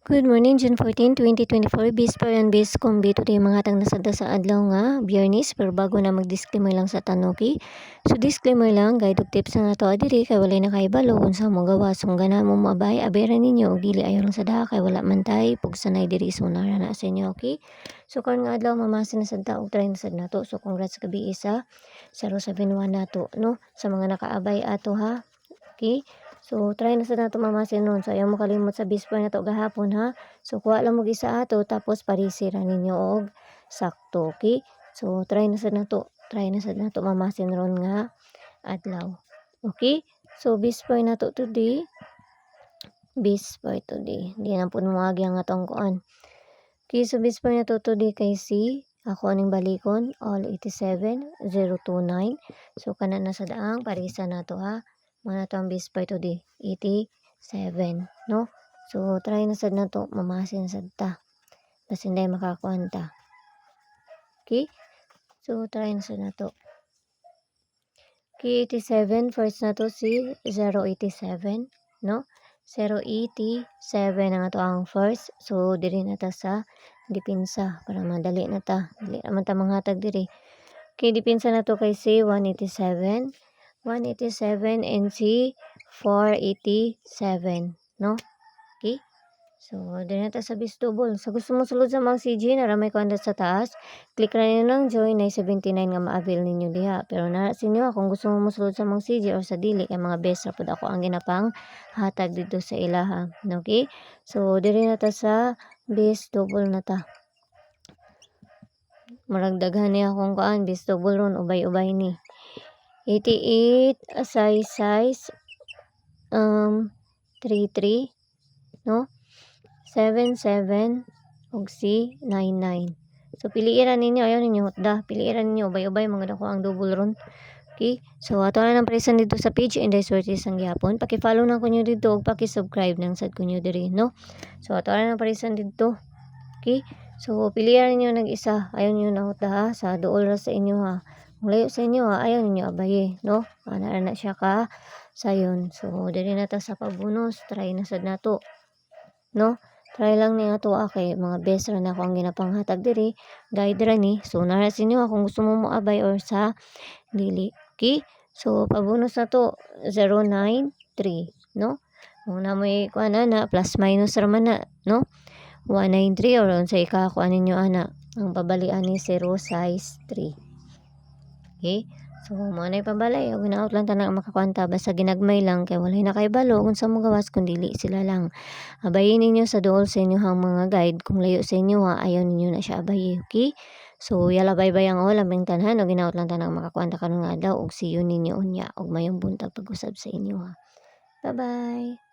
Good morning, June 14, 2024. Bis pa yan, bis kombi. Today mga tang nasada sa adlaw nga, biyernes. Pero bago na mag-disclaimer lang sa tanuki. So disclaimer lang, guide og tips na nato adiri kay walay na kay balo kung sa mo gawa. So gana mo mabay, abera ninyo og dili ayo lang sa daha kay wala man tay pug sanay diri sunara na sa inyo, okay? So karon nga adlaw mamasin na sad ta og try na sad nato. So congrats gabi isa 071 nato, no? Sa mga nakaabay ato ha. Okay? So, try na sa nato mamasin nun. So, ayaw mo kalimot sa bispo na to gahapon ha. So, kuha lang mo isa ato tapos parisira ninyo og sakto. Okay? So, try na sa nato. Try na sa nato mamasin ron nga adlaw. Okay? So, bispo na to today. Bispo today. Di na po mga nga tong kuan. Okay, so bispo na to today kay si ako aning balikon all 87029. So, kanan na sa daang parisa na to ha. Mga to ang bispay today 87, no? So try na sad na to mamasin sad ta basin day makakuanta. Okay, so try na sad na to. Okay, 87 first na to si 087, no? 087 ang ato ang first. So diri na ta sa dipinsa para madali na ta. Dili naman ta manghatag diri. Okay, dipinsa na to kay si 187 and si 487, no? Okay? So, din natin sa bis double. Sa gusto mo sulod sa mga CG na ramay ko sa taas, click na nyo ng join na 79 nga ma-avail ninyo diha. Pero na sa inyo, kung gusto mo sulod sa mga CG or sa dili, kay mga best ra pud ako ang ginapang hatag dito sa ilaha. Okay? So, diri na ta sa bis double na ta. Maragdaghan niya akong kaan, bis double ron, ubay-ubay ni. 88 size 33, no? 77 ug si 99. So piliiran ninyo, ayaw ninyo hutda, piliiran ninyo ubay-ubay mga dako ang double ron. Okay? So ato na nang presan dito sa page Inday Swerte sang gihapon. Paki-follow na kunyo dito ug paki-subscribe nang sad kunyo diri, no? So ato na nang presan dito. Okay? So pilihan ninyo nag-isa, ayaw ninyo na hutda ha, sa duol ra sa inyo ha. Kung layo sa inyo ha, ayaw ninyo abaye, no? Ana na siya ka sayon. So diri na ta sa pabonus, try na sad nato, no? Try lang ni ato kay mga best ra na ako ang ginapanghatag diri, guide ra ni. So nara sa inyo kung gusto mo moabay or sa dili. Okay? So pabonus na to 093, no? Kung na may kuan na plus minus ra man na, no? 193 or unsay ikakuan ninyo ana, ang pabalian ni 0 size 3. Okay? So, mga na ipabalay. Huwag na lang tanang makakwanta. Basta ginagmay lang. Kaya walay na kay balo. Kung sa mga gawas, kung dili sila lang. Abayin ninyo sa dool sa inyo hang mga guide. Kung layo sa inyo ha, ayaw ninyo na siya abayi. Okay? So, yala bye-bye ang lamang tanhan. Huwag na lang tanang makakwanta ka nga daw. Og see you ninyo unya. Og mayong buntag pag-usab sa inyo ha. Bye-bye!